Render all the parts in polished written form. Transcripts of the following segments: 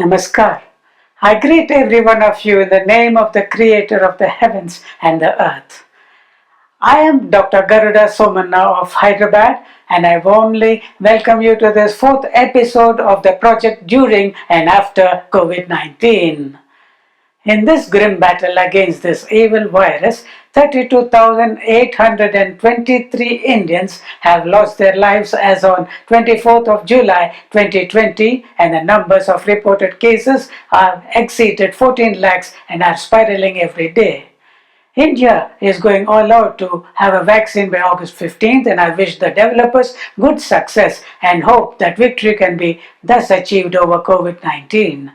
Namaskar. I greet every one of you in the name of the Creator of the heavens and the earth. I am Dr. Garuda Somanna of Hyderabad, and I warmly welcome you to this fourth episode of the project during and after COVID-19. In this grim battle against this evil virus, 32,823 Indians have lost their lives as on 24th of July 2020, and the numbers of reported cases have exceeded 14 lakhs and are spiraling every day. India is going all out to have a vaccine by August 15th, and I wish the developers good success and hope that victory can be thus achieved over COVID-19.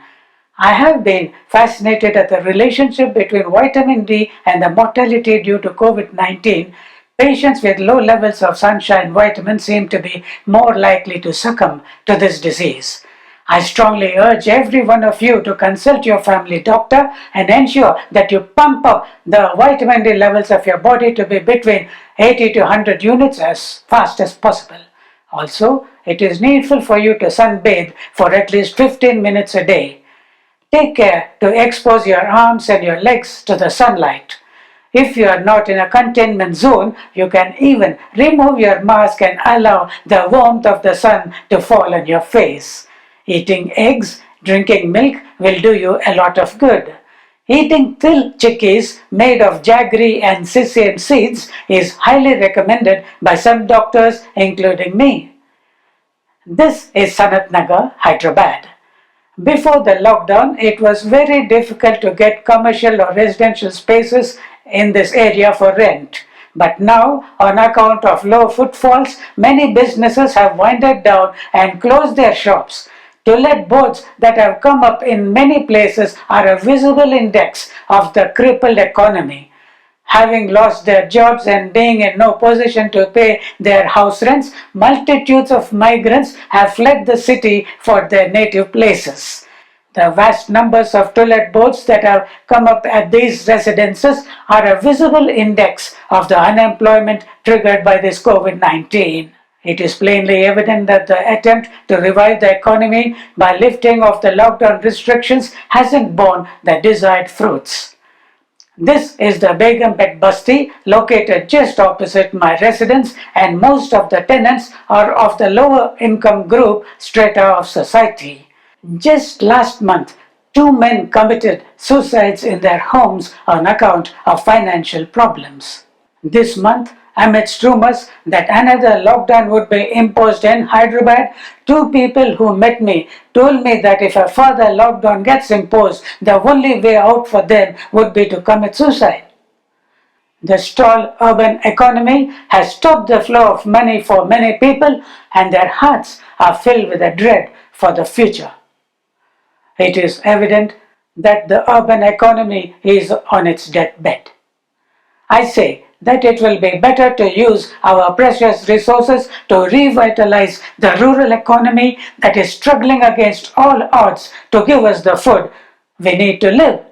I have been fascinated at the relationship between vitamin D and the mortality due to COVID-19. Patients with low levels of sunshine vitamin seem to be more likely to succumb to this disease. I strongly urge every one of you to consult your family doctor and ensure that you pump up the vitamin D levels of your body to be between 80 to 100 units as fast as possible. Also, it is needful for you to sunbathe for at least 15 minutes a day. Take care to expose your arms and your legs to the sunlight. If you are not in a containment zone, you can even remove your mask and allow the warmth of the sun to fall on your face. Eating eggs, drinking milk will do you a lot of good. Eating til chickpeas made of jaggery and sesame seeds is highly recommended by some doctors, including me. This is Sanat Nagar, Hyderabad. Before the lockdown, it was very difficult to get commercial or residential spaces in this area for rent. But now, on account of low footfalls, many businesses have winded down and closed their shops. To let boards that have come up in many places are a visible index of the crippled economy. Having lost their jobs and being in no position to pay their house rents, multitudes of migrants have fled the city for their native places. The vast numbers of toilet boards that have come up at these residences are a visible index of the unemployment triggered by this COVID-19. It is plainly evident that the attempt to revive the economy by lifting of the lockdown restrictions hasn't borne the desired fruits. This is the Begumpet Basti, located just opposite my residence, and most of the tenants are of the lower income group strata of society. Just last month, 2 men committed suicides in their homes on account of financial problems. This month, amidst rumors that another lockdown would be imposed in Hyderabad, 2 people who met me told me that if a further lockdown gets imposed, the only way out for them would be to commit suicide. The stalled urban economy has stopped the flow of money for many people, and their hearts are filled with a dread for the future. It is evident that the urban economy is on its deathbed. I say that it will be better to use our precious resources to revitalize the rural economy that is struggling against all odds to give us the food we need to live.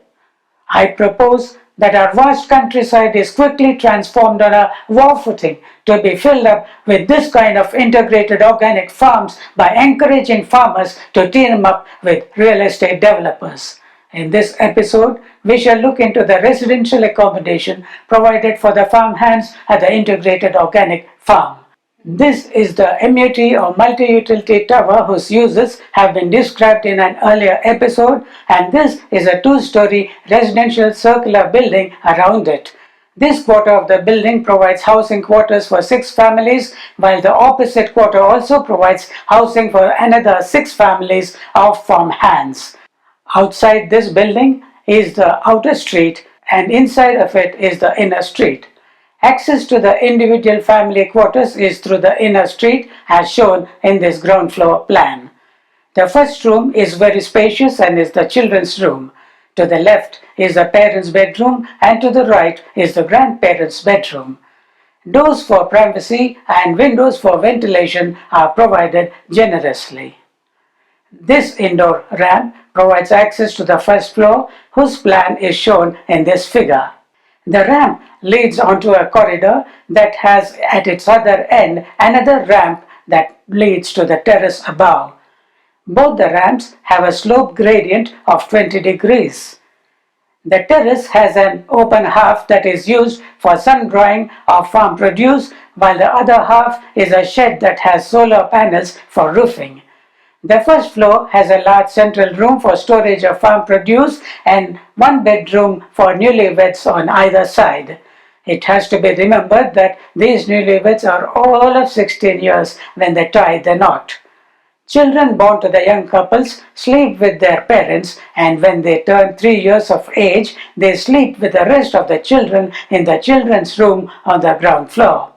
I propose that our vast countryside is quickly transformed on a war footing to be filled up with this kind of integrated organic farms by encouraging farmers to team up with real estate developers. In this episode, we shall look into the residential accommodation provided for the farm hands at the integrated organic farm. This is the MUT or multi-utility tower whose uses have been described in an earlier episode, and this is a 2-story residential circular building around it. This quarter of the building provides housing quarters for 6 families, while the opposite quarter also provides housing for another 6 families of farm hands. Outside this building is the outer street, and inside of it is the inner street. Access to the individual family quarters is through the inner street as shown in this ground floor plan. The first room is very spacious and is the children's room. To the left is the parents' bedroom, and to the right is the grandparents' bedroom. Doors for privacy and windows for ventilation are provided generously. This indoor ramp provides access to the first floor, whose plan is shown in this figure. The ramp leads onto a corridor that has at its other end another ramp that leads to the terrace above. Both the ramps have a slope gradient of 20 degrees. The terrace has an open half that is used for sun drying of farm produce, while the other half is a shed that has solar panels for roofing. The first floor has a large central room for storage of farm produce and one bedroom for newlyweds on either side. It has to be remembered that these newlyweds are all of 16 years when they tie the knot. Children born to the young couples sleep with their parents, and when they turn 3 years of age, they sleep with the rest of the children in the children's room on the ground floor.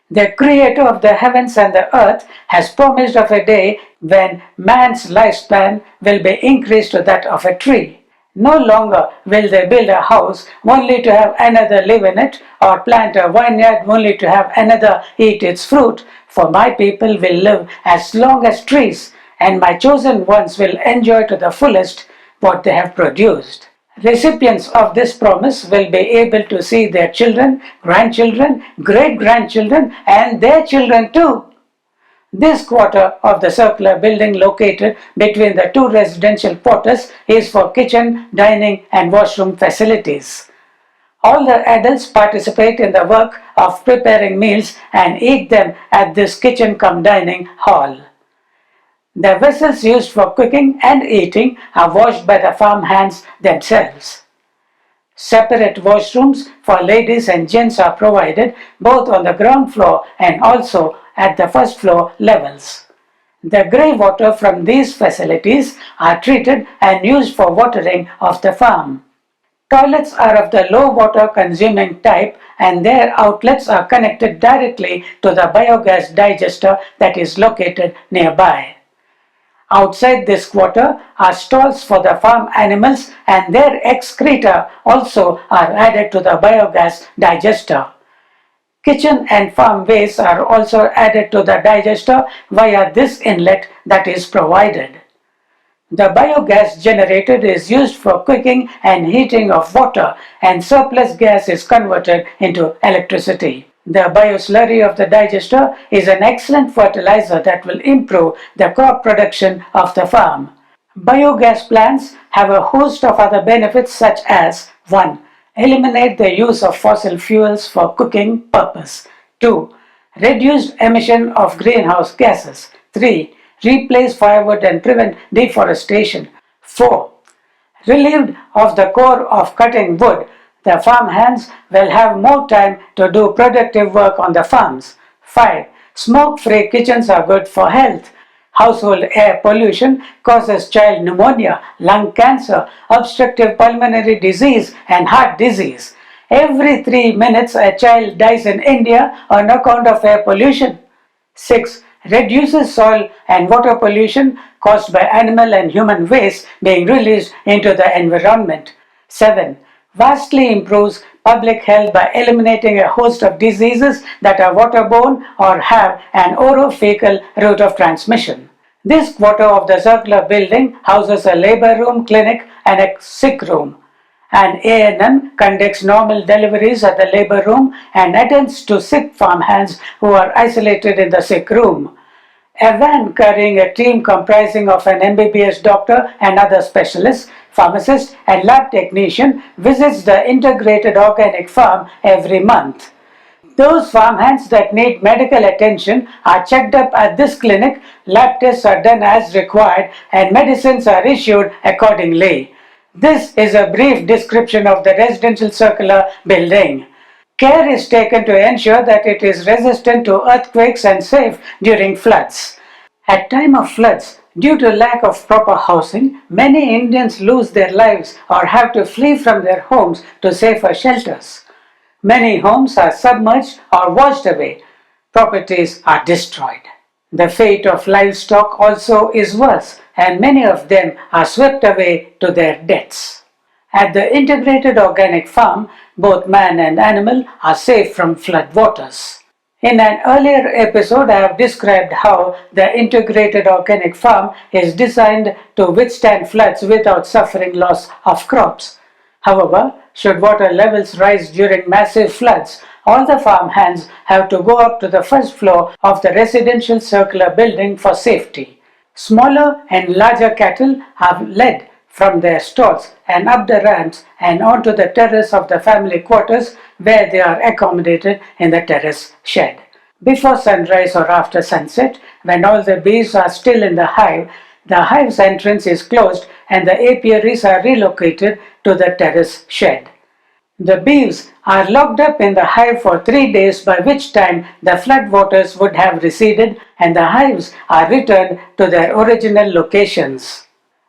The Creator of the heavens and the earth has promised of a day when man's lifespan will be increased to that of a tree. No longer will they build a house only to have another live in it, or plant a vineyard only to have another eat its fruit, for my people will live as long as trees, and my chosen ones will enjoy to the fullest what they have produced. Recipients of this promise will be able to see their children, grandchildren, great-grandchildren, and their children too. This quarter of the circular building located between the two residential quarters is for kitchen, dining, and washroom facilities. All the adults participate in the work of preparing meals and eat them at this kitchen-cum-dining hall. The vessels used for cooking and eating are washed by the farm hands themselves. Separate washrooms for ladies and gents are provided both on the ground floor and also at the first floor levels. The grey water from these facilities are treated and used for watering of the farm. Toilets are of the low water consuming type, and their outlets are connected directly to the biogas digester that is located nearby. Outside this quarter are stalls for the farm animals, and their excreta also are added to the biogas digester. Kitchen and farm waste are also added to the digester via this inlet that is provided. The biogas generated is used for cooking and heating of water, and surplus gas is converted into electricity. The bioslurry of the digester is an excellent fertilizer that will improve the crop production of the farm. Biogas plants have a host of other benefits such as 1. Eliminate the use of fossil fuels for cooking purpose. 2. Reduced emission of greenhouse gases. 3. Replace firewood and prevent deforestation. 4. Relieved of the chore of cutting wood, the farm hands will have more time to do productive work on the farms. 5. Smoke-free kitchens are good for health. Household air pollution causes child pneumonia, lung cancer, obstructive pulmonary disease, and heart disease. Every 3 minutes, a child dies in India on account of air pollution. 6. Reduces soil and water pollution caused by animal and human waste being released into the environment. 7. Vastly improves public health by eliminating a host of diseases that are waterborne or have an orophycal route of transmission. This quarter of the circular building houses a labor room, clinic, and a sick room. An A&M conducts normal deliveries at the labor room and attends to sick farm hands who are isolated in the sick room. A van carrying a team comprising of an MBBS doctor and other specialists, pharmacist, and lab technician visits the integrated organic farm every month. Those farmhands that need medical attention are checked up at this clinic, lab tests are done as required, and medicines are issued accordingly. This is a brief description of the residential circular building. Care is taken to ensure that it is resistant to earthquakes and safe during floods. At time of floods, due to lack of proper housing, many Indians lose their lives or have to flee from their homes to safer shelters. Many homes are submerged or washed away. Properties are destroyed. The fate of livestock also is worse, and many of them are swept away to their deaths. At the integrated organic farm, both man and animal are safe from flood waters. In an earlier episode, I have described how the integrated organic farm is designed to withstand floods without suffering loss of crops. However, should water levels rise during massive floods, all the farm hands have to go up to the first floor of the residential circular building for safety. Smaller and larger cattle are led from their stalls and up the ramps and onto the terrace of the family quarters, where they are accommodated in the terrace shed. Before sunrise or after sunset, when all the bees are still in the hive's entrance is closed and the apiaries are relocated to the terrace shed. The bees are locked up in the hive for 3 days, by which time the floodwaters would have receded and the hives are returned to their original locations.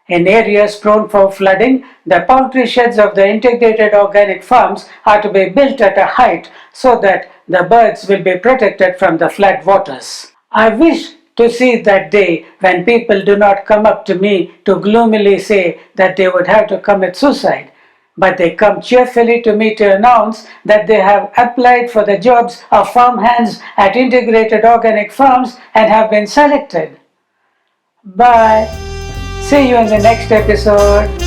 In areas prone for flooding, the poultry sheds of the integrated organic farms are to be built at a height so that the birds will be protected from the flood waters. I wish to see that day when people do not come up to me to gloomily say that they would have to commit suicide, but they come cheerfully to me to announce that they have applied for the jobs of farmhands at integrated organic farms and have been selected. Bye. See you in the next episode.